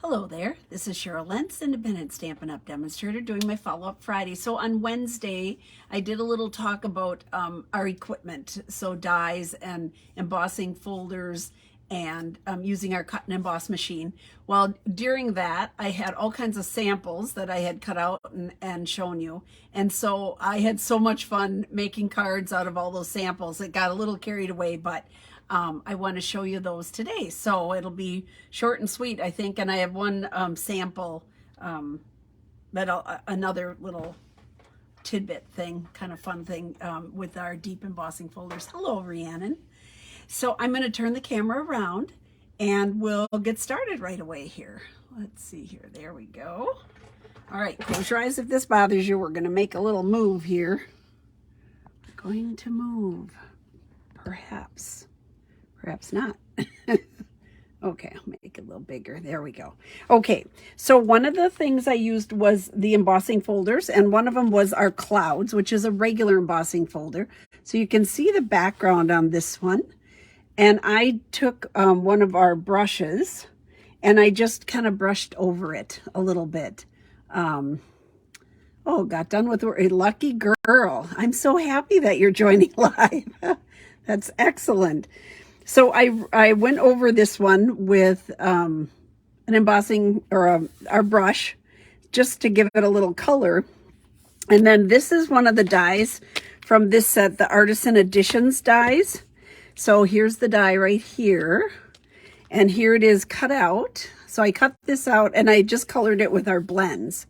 Hello there, this is Cheryl Lentz, Independent Stampin' Up! Demonstrator, doing my follow-up Friday. So on Wednesday, I did a little talk about our equipment, so dies and embossing folders and using our cut and emboss machine. Well, during that, I had all kinds of samples that I had cut out and shown you. And so I had so much fun making cards out of all those samples. It got a little carried away, but I want to show you those today. So it'll be short and sweet, I think. And I have one sample another little tidbit thing, kind of fun thing with our deep embossing folders. Hello, Rhiannon. So I'm going to turn the camera around and we'll get started right away here. Let's see here. There we go. All right, close your eyes if this bothers you. We're going to make a little move here. We're going to move. Perhaps not. Okay, I'll make it a little bigger. There we go. Okay, so one of the things I used was the embossing folders, and one of them was our clouds, which is a regular embossing folder. So you can see the background on this one. And I took one of our brushes, and I just kind of brushed over it a little bit. Oh, got done with a lucky girl. I'm so happy that you're joining live. That's excellent. So I went over this one with an embossing or our brush just to give it a little color. And then this is one of the dies from this set, the Artisan Editions dies. So here's the die right here. And here it is cut out. So I cut this out and I just colored it with our blends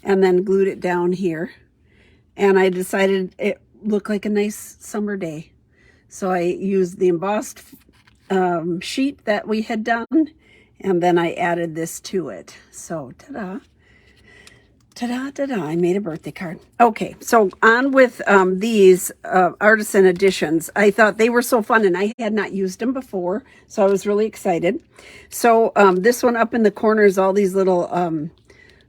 and then glued it down here. And I decided it looked like a nice summer day. So I used the embossed sheet that we had done, and then I added this to it. So ta-da, ta-da, ta-da, I made a birthday card. Okay, so on with these Artisan Editions. I thought they were so fun, and I had not used them before, so I was really excited. So this one up in the corner is all these little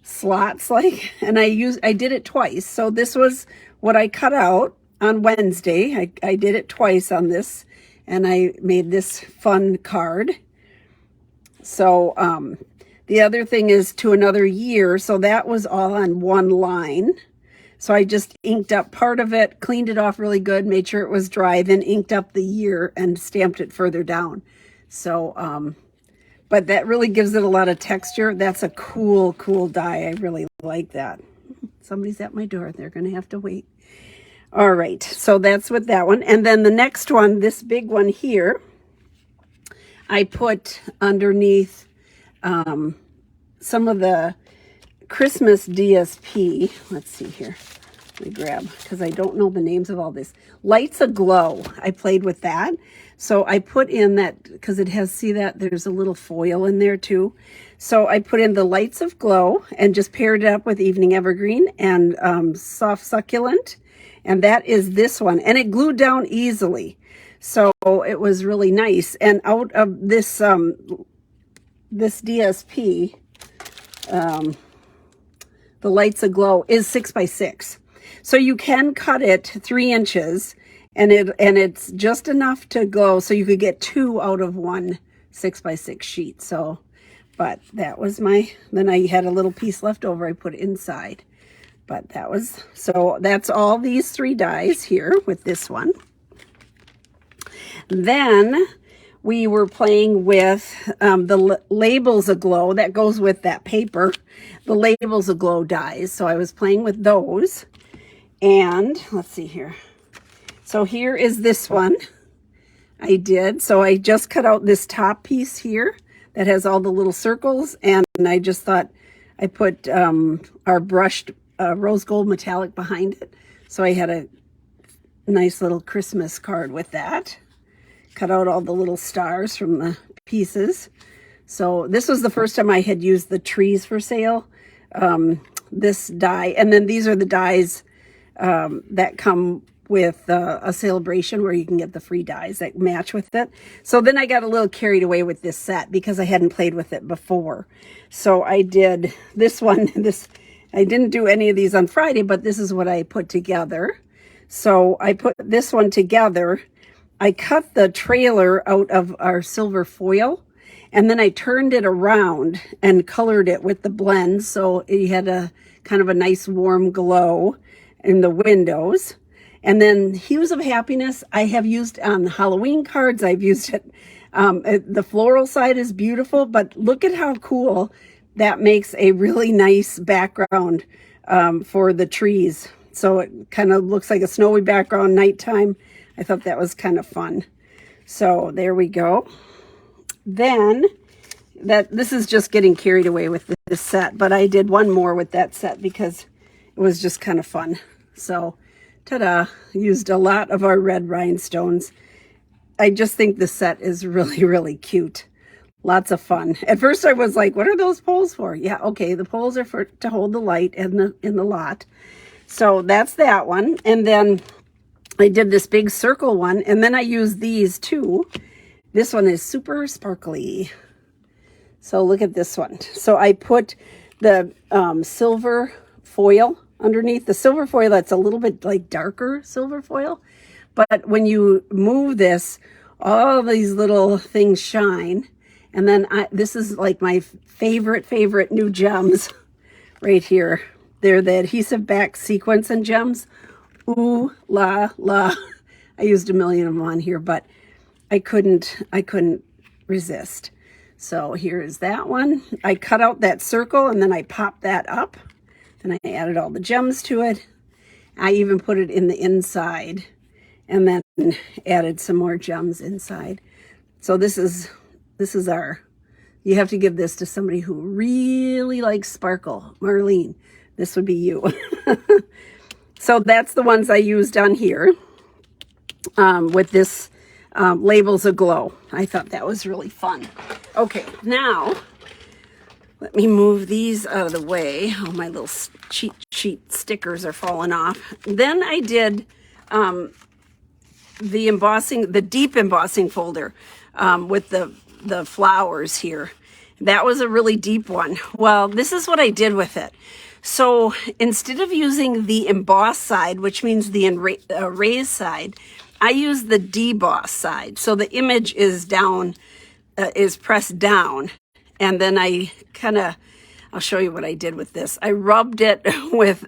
slots, like, and I did it twice. So this was what I cut out on Wednesday. I did it twice on this, and I made this fun card. So the other thing is To Another Year. So that was all on one line. So I just inked up part of it, cleaned it off really good, made sure it was dry, then inked up the year and stamped it further down. So, but that really gives it a lot of texture. That's a cool die. I really like that. Somebody's at my door. They're going to have to wait. All right, so that's with that one. And then the next one, this big one here, I put underneath some of the Christmas DSP. Let's see here. Let me grab, because I don't know the names of all this. Lights Aglow. I played with that. So I put in that, because it has, see that? There's a little foil in there too. So I put in the Lights of Glow and just paired it up with Evening Evergreen and Soft Succulent. And that is this one. And it glued down easily. So it was really nice. And out of this this DSP, the Lights Aglow is 6x6. So you can cut it 3 inches, and it's just enough to go so you could get 2 out of one 6x6 sheet. So, but that was then I had a little piece left over. I put it inside. But that was, so that's all these 3 dies here with this one. Then we were playing with the Labels Aglow that goes with that paper. The Labels Aglow dies. So I was playing with those. And let's see here. So here is this one I did. So I just cut out this top piece here that has all the little circles. And I just thought I put our brushed rose gold metallic behind it. So I had a nice little Christmas card with that. Cut out all the little stars from the pieces. So this was the first time I had used the Trees for Sale, this die. And then these are the dies that come with a celebration where you can get the free dies that match with it. So then I got a little carried away with this set because I hadn't played with it before. So I did this one, I didn't do any of these on Friday, but this is what I put together. So I put this one together. I cut the trailer out of our silver foil And then I turned it around and colored it with the blend, so it had a kind of a nice warm glow in the windows. And then Hues of Happiness, I have used on Halloween cards. I've used it. The floral side is beautiful, but look at how cool that makes a really nice background for the trees. So it kind of looks like a snowy background nighttime. I thought that was kind of fun. So there we go. Then this is just getting carried away with this set, but I did one more with that set because it was just kind of fun. So ta-da, used a lot of our red rhinestones. I just think the set is really, really cute. Lots of fun. At first I was like, what are those poles for? Yeah, okay, the poles are to hold the light in the lot. So that's that one. And then I did this big circle one, and then I used these too. This one is super sparkly. So look at this one. So I put the silver foil underneath. The silver foil that's a little bit like darker silver foil. But when you move this, all these little things shine. And then this is like my favorite new gems right here. They're the adhesive back sequence and gems. Ooh la la. I used a million of them on here, but I couldn't resist. So here is that one. I cut out that circle and then I popped that up. Then I added all the gems to it. I even put it in the inside and then added some more gems inside. So this is you have to give this to somebody who really likes sparkle. Marlene, this would be you. So that's the ones I used on here with this Labels Aglow. I thought that was really fun. Okay, now let me move these out of the way. Oh, my little cheat sheet stickers are falling off. Then I did the embossing, the deep embossing folder with the flowers here. That was a really deep one. Well, this is what I did with it. So instead of using the emboss side, which means the raised side, I used the deboss side. So the image is down, is pressed down. And then I'll show you what I did with this. I rubbed it with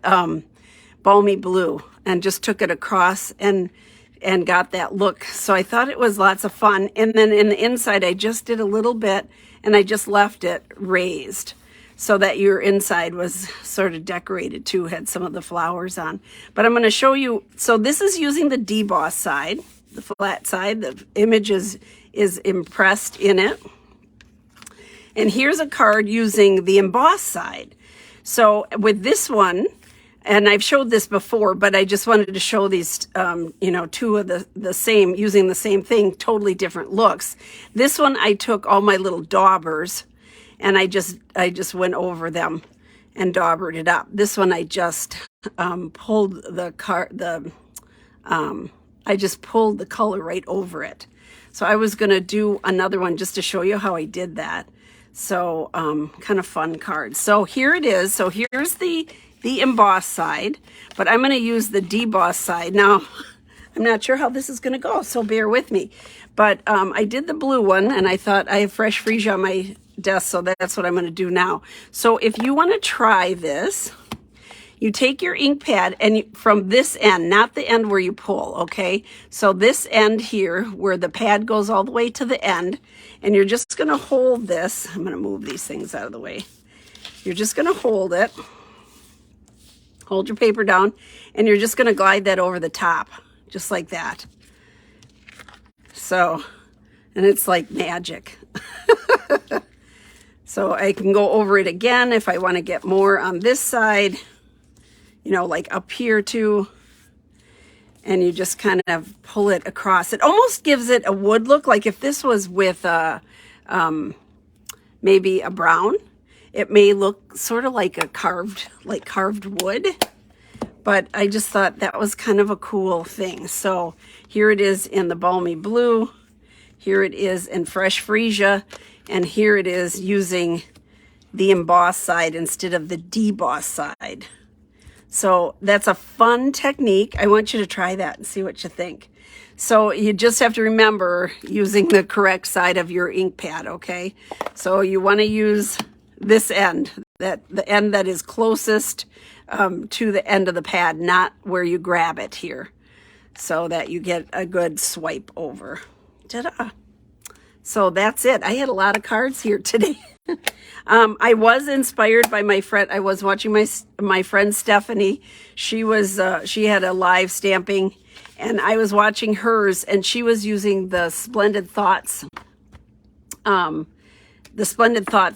balmy blue and just took it across and got that look. So I thought it was lots of fun. And then in the inside, I just did a little bit and I just left it raised so that your inside was sort of decorated too, had some of the flowers on. But I'm going to show you. So this is using the deboss side, the flat side. The image is impressed in it. And here's a card using the emboss side. So with this one, and I've showed this before, but I just wanted to show these, two of the same, using the same thing, totally different looks. This one, I took all my little daubers and I just went over them and daubered it up. This one, I just pulled I just pulled the color right over it. So I was gonna do another one just to show you how I did that. So kind of fun card. So here it is. So here's the emboss side, but I'm going to use the deboss side. Now, I'm not sure how this is going to go, so bear with me. But I did the blue one, and I thought I have fresh freesia on my desk, so that's what I'm going to do now. So if you want to try this, you take your ink pad and from this end, not the end where you pull, okay? So this end here, where the pad goes all the way to the end, and you're just going to hold this. I'm going to move these things out of the way. You're just going to hold it. Hold your paper down, and you're just going to glide that over the top, just like that. So, and it's like magic. So I can go over it again if I want to get more on this side, like up here too. And you just kind of pull it across. It almost gives it a wood look, like if this was with maybe a brown. It may look sort of like a carved wood, but I just thought that was kind of a cool thing. So here it is in the balmy blue, here it is in fresh freesia, and here it is using the emboss side instead of the deboss side. So that's a fun technique. I want you to try that and see what you think. So you just have to remember using the correct side of your ink pad, okay? So you want to use this end, the end that is closest to the end of the pad, not where you grab it here, so that you get a good swipe over. Ta-da! So that's it. I had a lot of cards here today. I was inspired by my friend. I was watching my friend Stephanie. She had a live stamping, and I was watching hers, and she was using the Splendid Thoughts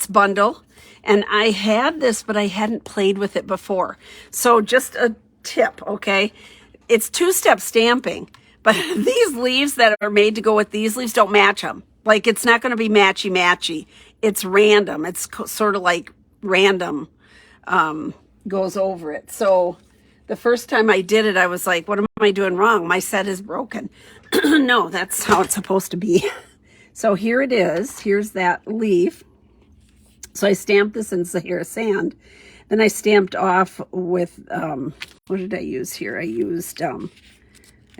bundle. And I had this, but I hadn't played with it before. So just a tip, okay? It's two-step stamping, but these leaves that are made to go with these leaves don't match them. Like, it's not going to be matchy-matchy. It's random. It's sort of like random goes over it. So the first time I did it, I was like, what am I doing wrong? My set is broken. No, that's how it's supposed to be. So here it is. Here's that leaf. So I stamped this in Sahara Sand. Then I stamped off with, what did I use here? I used, I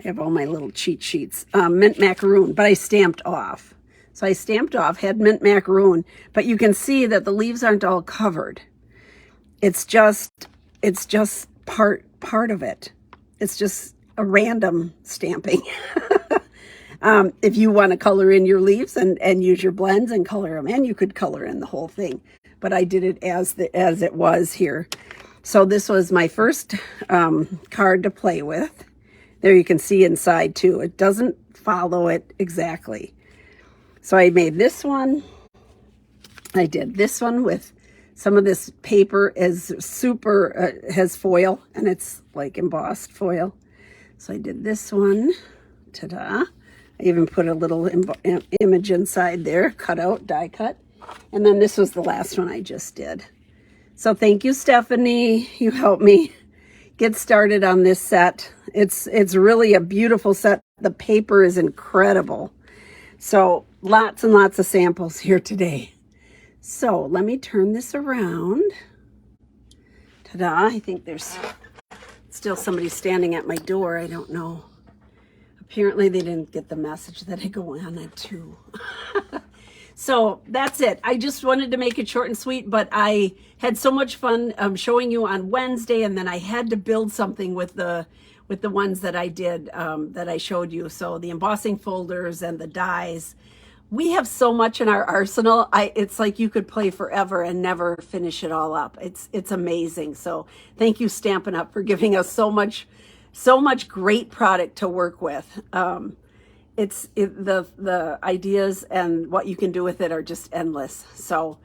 have all my little cheat sheets, mint macaroon, but I stamped off. So I stamped off, had mint macaroon, but you can see that the leaves aren't all covered. It's just part of it. It's just a random stamping. If you want to color in your leaves and use your blends and color them in, you could color in the whole thing. But I did it as it was here. So this was my first card to play with. There you can see inside too. It doesn't follow it exactly. So I made this one. I did this one with some of this paper is super, has foil, and it's like embossed foil. So I did this one. Ta-da. I even put a little image inside there, cut out, die cut. And then this was the last one I just did. So thank you, Stephanie. You helped me get started on this set. It's really a beautiful set. The paper is incredible. So lots and lots of samples here today. So let me turn this around. Ta-da. I think there's still somebody standing at my door. I don't know. Apparently they didn't get the message that I go on it too. So that's it. I just wanted to make it short and sweet, but I had so much fun showing you on Wednesday, and then I had to build something with the ones that I did, that I showed you. So the embossing folders and the dies. We have so much in our arsenal. It's like you could play forever and never finish it all up. It's amazing. So thank you, Stampin' Up, for giving us so much great product to work with. The ideas and what you can do with it are just endless. So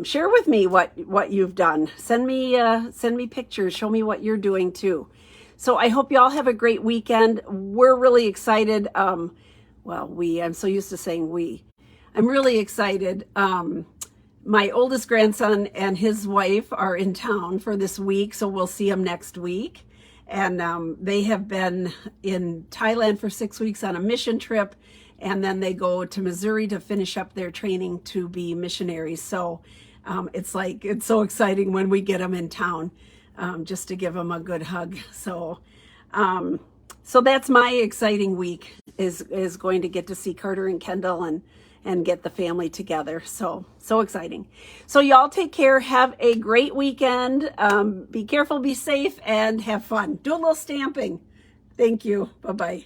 share with me what you've done. Send me pictures. Show me what you're doing too. So I hope you all have a great weekend. We're really excited. I'm so used to saying we. I'm really excited. My oldest grandson and his wife are in town for this week, so we'll see them next week. And they have been in Thailand for 6 weeks on a mission trip, and then they go to Missouri to finish up their training to be missionaries. So it's so exciting when we get them in town, just to give them a good hug. So that's my exciting week, is going to get to see Carter and Kendall and get the family together. So exciting. So y'all take care. Have a great weekend. Be careful, be safe, and have fun. Do a little stamping. Thank you. Bye-bye.